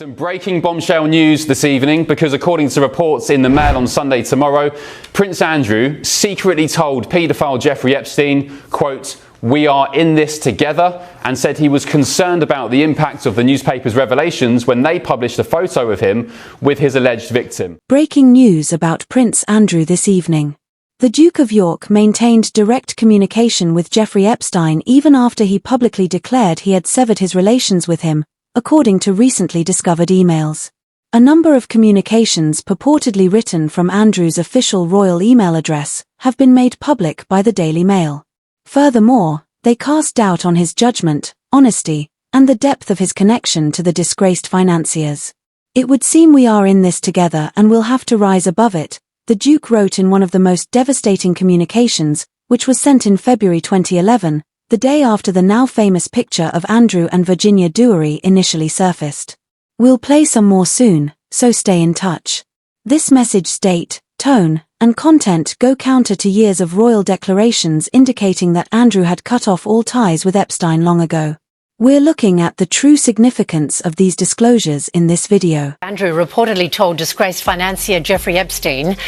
Some breaking bombshell news this evening, because according to reports in the Mail on Sunday tomorrow, Prince Andrew secretly told paedophile Jeffrey Epstein, quote, "We are in this together," and said he was concerned about the impact of the newspaper's revelations when they published a photo of him with his alleged victim. Breaking news about Prince Andrew this evening. The Duke of York maintained direct communication with Jeffrey Epstein even after he publicly declared he had severed his relations with him, according to recently discovered emails. A number of communications purportedly written from Andrew's official royal email address have been made public by the Daily Mail. Furthermore, they cast doubt on his judgment, honesty, and the depth of his connection to the disgraced financiers. "It would seem we are in this together and we'll have to rise above it," the Duke wrote in one of the most devastating communications, which was sent in February 2011, the day after the now famous picture of Andrew and Virginia Dewey initially surfaced. "We'll play some more soon, so stay in touch." This message's date, tone, and content go counter to years of royal declarations indicating that Andrew had cut off all ties with Epstein long ago. We're looking at the true significance of these disclosures in this video. Andrew reportedly told disgraced financier Jeffrey Epstein,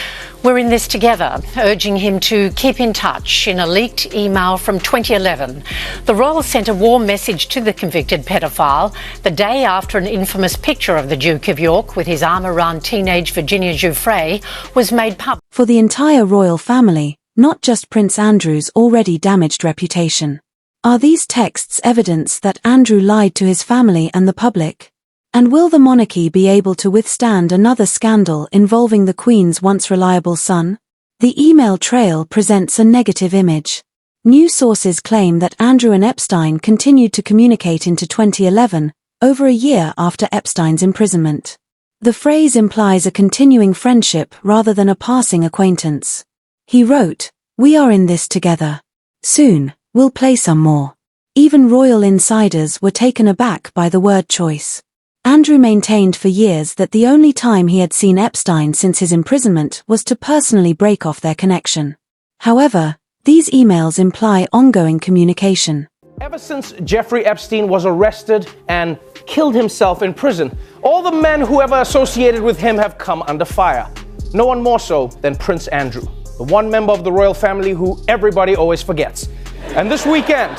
"We're in this together," urging him to keep in touch in a leaked email from 2011. The royal sent a warm message to the convicted pedophile the day after an infamous picture of the Duke of York with his arm around teenage Virginia Dewey was made public. For the entire royal family, not just Prince Andrew's already damaged reputation. Are these texts evidence that Andrew lied to his family and the public? And will the monarchy be able to withstand another scandal involving the Queen's once reliable son? The email trail presents a negative image. News sources claim that Andrew and Epstein continued to communicate into 2011, over a year after Epstein's imprisonment. The phrase implies a continuing friendship rather than a passing acquaintance. He wrote, "We are in this together. Soon, we'll play some more." Even royal insiders were taken aback by the word choice. Andrew maintained for years that the only time he had seen Epstein since his imprisonment was to personally break off their connection. However, these emails imply ongoing communication. Ever since Jeffrey Epstein was arrested and killed himself in prison, all the men who ever associated with him have come under fire. No one more so than Prince Andrew, the one member of the royal family who everybody always forgets. And this weekend,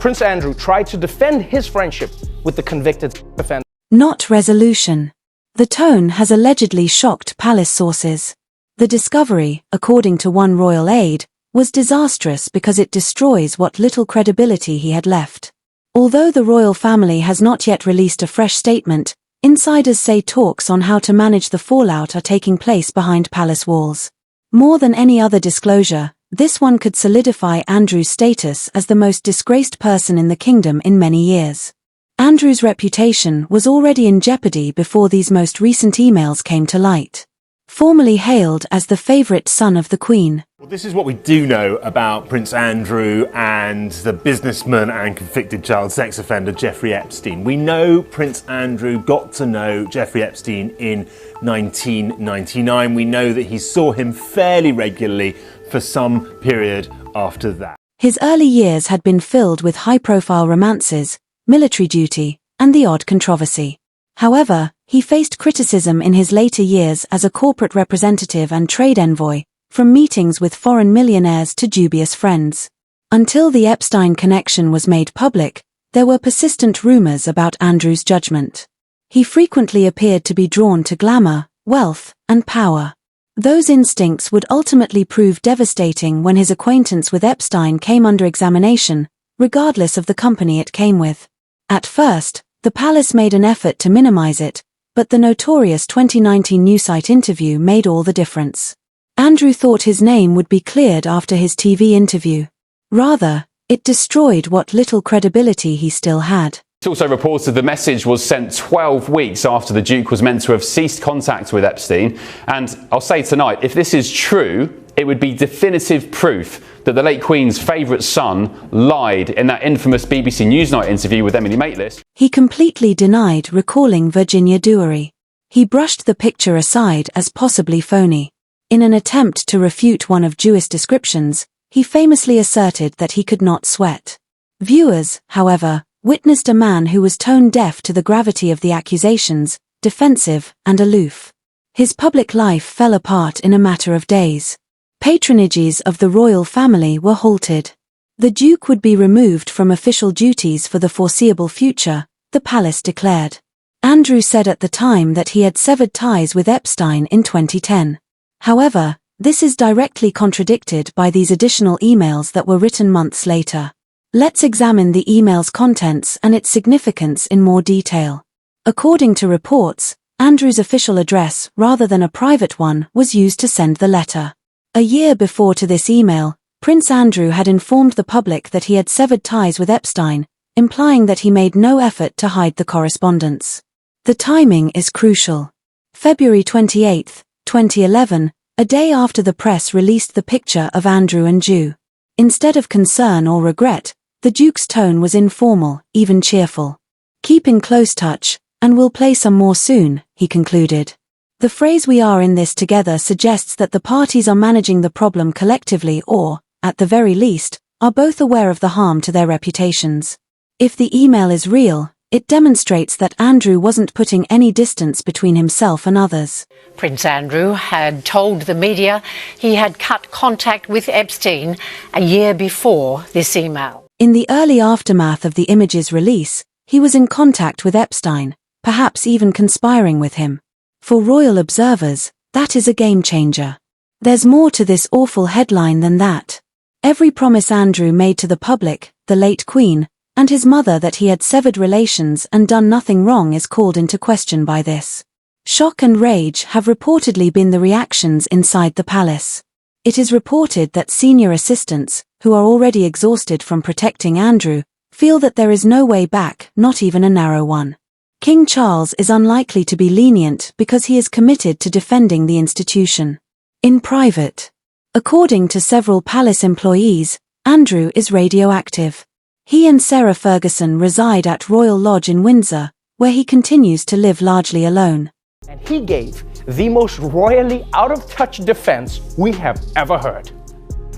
Prince Andrew tried to defend his friendship with the convicted offender. Not resolution. The tone has allegedly shocked palace sources. The discovery, according to one royal aide, was disastrous because it destroys what little credibility he had left. Although the royal family has not yet released a fresh statement, insiders say talks on how to manage the fallout are taking place behind palace walls. More than any other disclosure, this one could solidify Andrew's status as the most disgraced person in the kingdom in many years. Andrew's reputation was already in jeopardy before these most recent emails came to light. Formerly hailed as the favourite son of the Queen. Well, this is what we do know about Prince Andrew and the businessman and convicted child sex offender Jeffrey Epstein. We know Prince Andrew got to know Jeffrey Epstein in 1999. We know that he saw him fairly regularly for some period after that. His early years had been filled with high-profile romances, military duty, and the odd controversy. However, he faced criticism in his later years as a corporate representative and trade envoy, from meetings with foreign millionaires to dubious friends. Until the Epstein connection was made public, there were persistent rumors about Andrew's judgment. He frequently appeared to be drawn to glamour, wealth, and power. Those instincts would ultimately prove devastating when his acquaintance with Epstein came under examination, regardless of the company it came with. At first, the palace made an effort to minimize it, but the notorious 2019 Newsite interview made all the difference. Andrew thought his name would be cleared after his TV interview. Rather, it destroyed what little credibility he still had. It's also reported the message was sent 12 weeks after the Duke was meant to have ceased contact with Epstein. And I'll say tonight, if this is true, it would be definitive proof that the late Queen's favourite son lied in that infamous BBC Newsnight interview with Emily Maitlis. He completely denied recalling Virginia Dewey. He brushed the picture aside as possibly phony. In an attempt to refute one of Dewey's descriptions, he famously asserted that he could not sweat. Viewers, however, witnessed a man who was tone deaf to the gravity of the accusations, defensive, and aloof. His public life fell apart in a matter of days. Patronages of the royal family were halted. The Duke would be removed from official duties for the foreseeable future, the palace declared. Andrew said at the time that he had severed ties with Epstein in 2010. However, this is directly contradicted by these additional emails that were written months later. Let's examine the email's contents and its significance in more detail. According to reports, Andrew's official address, rather than a private one, was used to send the letter. A year before to this email, Prince Andrew had informed the public that he had severed ties with Epstein, implying that he made no effort to hide the correspondence. The timing is crucial. February 28, 2011, a day after the press released the picture of Andrew and Ju. Instead of concern or regret, the Duke's tone was informal, even cheerful. "Keep in close touch, and we'll play some more soon," he concluded. The phrase "we are in this together" suggests that the parties are managing the problem collectively or, at the very least, are both aware of the harm to their reputations. If the email is real, it demonstrates that Andrew wasn't putting any distance between himself and others. Prince Andrew had told the media he had cut contact with Epstein a year before this email. In the early aftermath of the image's release, he was in contact with Epstein, perhaps even conspiring with him. For royal observers, that is a game changer. There's more to this awful headline than that. Every promise Andrew made to the public, the late Queen, and his mother that he had severed relations and done nothing wrong is called into question by this. Shock and rage have reportedly been the reactions inside the palace. It is reported that senior assistants, who are already exhausted from protecting Andrew, feel that there is no way back, not even a narrow one. King Charles is unlikely to be lenient because he is committed to defending the institution. In private, according to several palace employees, Andrew is radioactive. He and Sarah Ferguson reside at Royal Lodge in Windsor, where he continues to live largely alone. And he gave the most royally out-of-touch defense we have ever heard.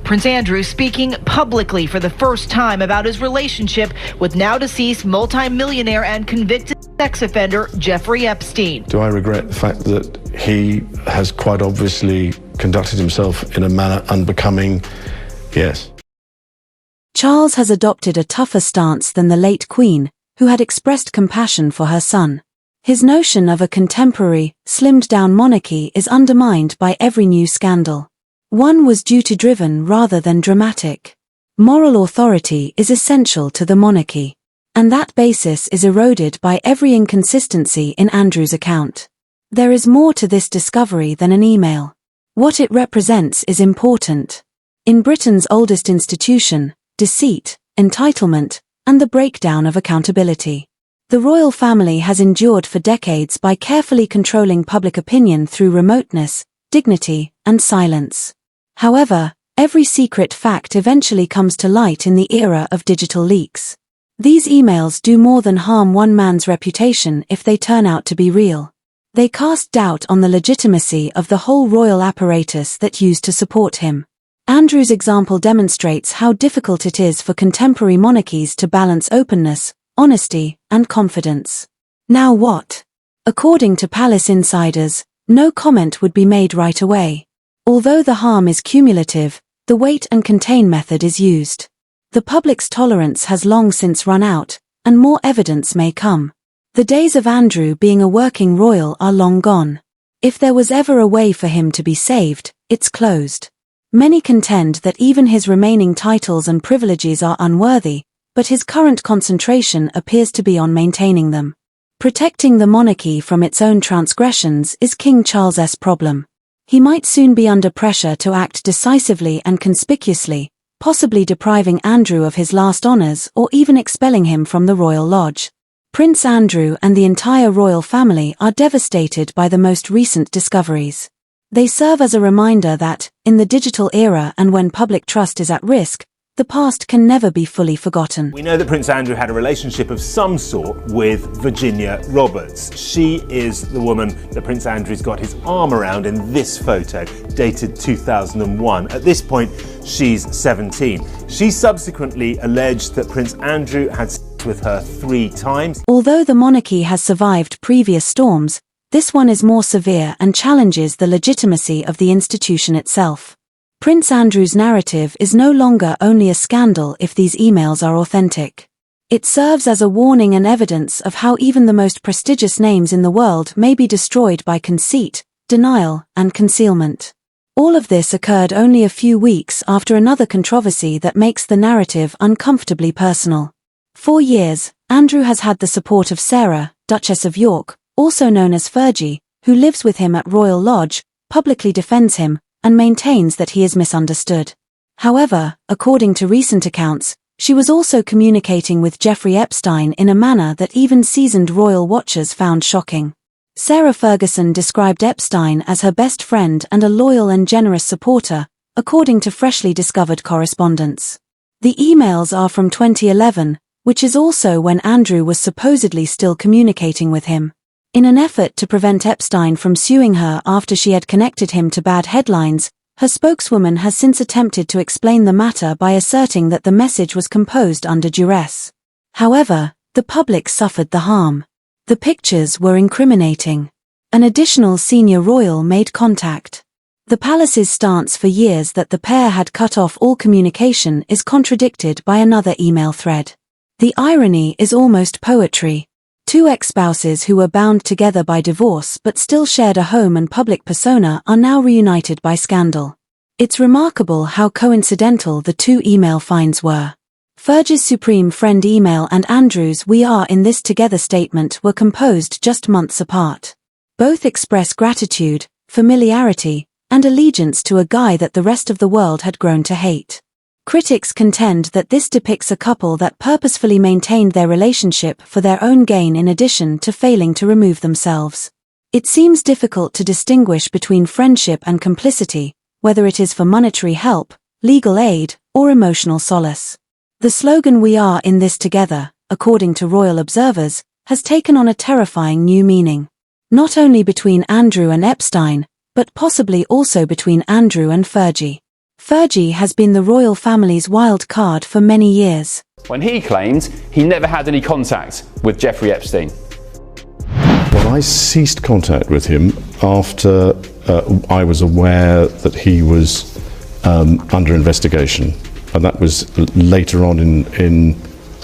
Prince Andrew speaking publicly for the first time about his relationship with now-deceased multi-millionaire and convicted sex offender Jeffrey Epstein. Do I regret the fact that he has quite obviously conducted himself in a manner unbecoming? Yes. Charles has adopted a tougher stance than the late Queen, who had expressed compassion for her son. His notion of a contemporary, slimmed-down monarchy is undermined by every new scandal. One was duty-driven rather than dramatic. Moral authority is essential to the monarchy, and that basis is eroded by every inconsistency in Andrew's account. There is more to this discovery than an email. What it represents is important. In Britain's oldest institution, deceit, entitlement, and the breakdown of accountability. The royal family has endured for decades by carefully controlling public opinion through remoteness, dignity, and silence. However, every secret fact eventually comes to light in the era of digital leaks. These emails do more than harm one man's reputation if they turn out to be real. They cast doubt on the legitimacy of the whole royal apparatus that used to support him. Andrew's example demonstrates how difficult it is for contemporary monarchies to balance openness, honesty, and confidence. Now what? According to palace insiders, no comment would be made right away. Although the harm is cumulative, the wait and contain method is used. The public's tolerance has long since run out, and more evidence may come. The days of Andrew being a working royal are long gone. If there was ever a way for him to be saved, it's closed. Many contend that even his remaining titles and privileges are unworthy, but his current concentration appears to be on maintaining them. Protecting the monarchy from its own transgressions is King Charles's problem. He might soon be under pressure to act decisively and conspicuously, possibly depriving Andrew of his last honours or even expelling him from the Royal Lodge. Prince Andrew and the entire royal family are devastated by the most recent discoveries. They serve as a reminder that, in the digital era and when public trust is at risk, the past can never be fully forgotten. We know that Prince Andrew had a relationship of some sort with Virginia Roberts. She is the woman that Prince Andrew's got his arm around in this photo, dated 2001. At this point, she's 17. She subsequently alleged that Prince Andrew had sex with her 3 times. Although the monarchy has survived previous storms, This one is more severe and challenges the legitimacy of the institution itself. Prince Andrew's narrative is no longer only a scandal if these emails are authentic. It serves as a warning and evidence of how even the most prestigious names in the world may be destroyed by conceit, denial, and concealment. All of this occurred only a few weeks after another controversy that makes the narrative uncomfortably personal. For years, Andrew has had the support of Sarah, Duchess of York, also known as Fergie, who lives with him at Royal Lodge, publicly defends him, and maintains that he is misunderstood. However, according to recent accounts, she was also communicating with Jeffrey Epstein in a manner that even seasoned royal watchers found shocking. Sarah Ferguson described Epstein as her best friend and a loyal and generous supporter, according to freshly discovered correspondence. The emails are from 2011, which is also when Andrew was supposedly still communicating with him. In an effort to prevent Epstein from suing her after she had connected him to bad headlines, her spokeswoman has since attempted to explain the matter by asserting that the message was composed under duress. However, the public suffered the harm. The pictures were incriminating. An additional senior royal made contact. The palace's stance for years that the pair had cut off all communication is contradicted by another email thread. The irony is almost poetry. Two ex-spouses who were bound together by divorce but still shared a home and public persona are now reunited by scandal. It's remarkable how coincidental the two email finds were. Fergie's Supreme Friend email and Andrew's "We are in this together" statement were composed just months apart. Both express gratitude, familiarity, and allegiance to a guy that the rest of the world had grown to hate. Critics contend that this depicts a couple that purposefully maintained their relationship for their own gain in addition to failing to remove themselves. It seems difficult to distinguish between friendship and complicity, whether it is for monetary help, legal aid, or emotional solace. The slogan "We are in this together," according to royal observers, has taken on a terrifying new meaning. Not only between Andrew and Epstein, but possibly also between Andrew and Fergie. Fergie has been the royal family's wild card for many years. When he claimed he never had any contact with Jeffrey Epstein. Well, I ceased contact with him after I was aware that he was under investigation, and that was later on in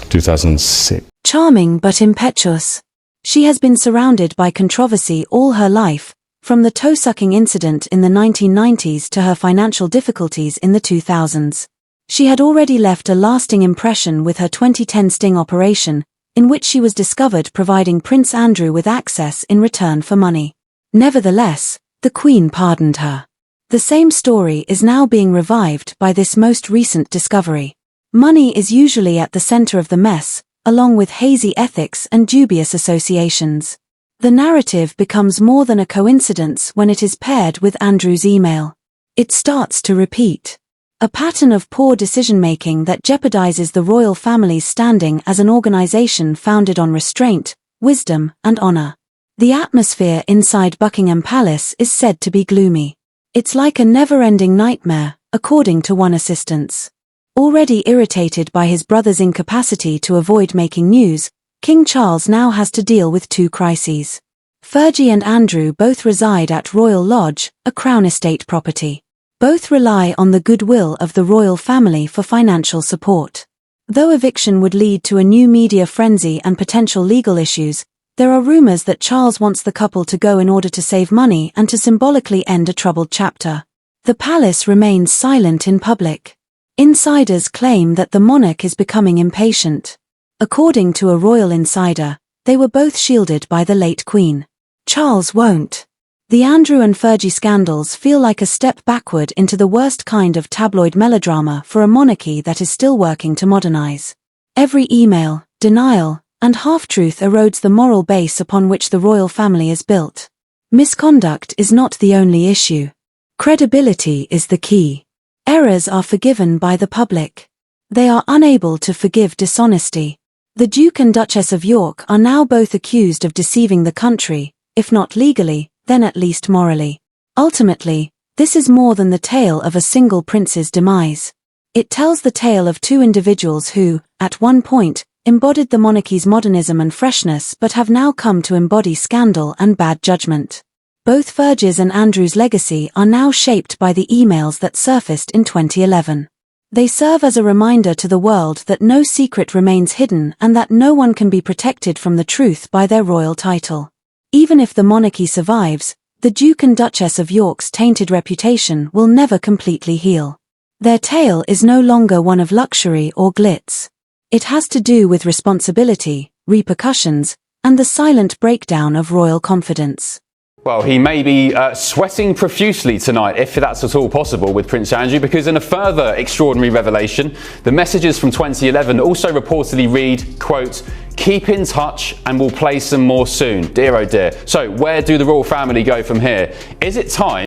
2006. Charming but impetuous. She has been surrounded by controversy all her life, from the toe-sucking incident in the 1990s to her financial difficulties in the 2000s. She had already left a lasting impression with her 2010 sting operation, in which she was discovered providing Prince Andrew with access in return for money. Nevertheless, the Queen pardoned her. The same story is now being revived by this most recent discovery. Money is usually at the center of the mess, along with hazy ethics and dubious associations. The narrative becomes more than a coincidence when it is paired with Andrew's email. It starts to repeat. A pattern of poor decision-making that jeopardizes the royal family's standing as an organization founded on restraint, wisdom, and honor. The atmosphere inside Buckingham Palace is said to be gloomy. It's like a never-ending nightmare, according to one assistant. Already irritated by his brother's incapacity to avoid making news, King Charles now has to deal with two crises. Fergie and Andrew both reside at Royal Lodge, a Crown estate property. Both rely on the goodwill of the royal family for financial support. Though eviction would lead to a new media frenzy and potential legal issues, there are rumors that Charles wants the couple to go in order to save money and to symbolically end a troubled chapter. The palace remains silent in public. Insiders claim that the monarch is becoming impatient. According to a royal insider, they were both shielded by the late Queen. Charles won't. The Andrew and Fergie scandals feel like a step backward into the worst kind of tabloid melodrama for a monarchy that is still working to modernize. Every email, denial, and half-truth erodes the moral base upon which the royal family is built. Misconduct is not the only issue. Credibility is the key. Errors are forgiven by the public. They are unable to forgive dishonesty. The Duke and Duchess of York are now both accused of deceiving the country, if not legally, then at least morally. Ultimately, this is more than the tale of a single prince's demise. It tells the tale of two individuals who, at one point, embodied the monarchy's modernism and freshness but have now come to embody scandal and bad judgment. Both Fergie's and Andrew's legacy are now shaped by the emails that surfaced in 2011. They serve as a reminder to the world that no secret remains hidden and that no one can be protected from the truth by their royal title. Even if the monarchy survives, the Duke and Duchess of York's tainted reputation will never completely heal. Their tale is no longer one of luxury or glitz. It has to do with responsibility, repercussions, and the silent breakdown of royal confidence. Well, he may be sweating profusely tonight, if that's at all possible, with Prince Andrew, because in a further extraordinary revelation, the messages from 2011 also reportedly read, quote, "Keep in touch and we'll play some more soon." Dear oh dear. So where do the royal family go from here? Is it time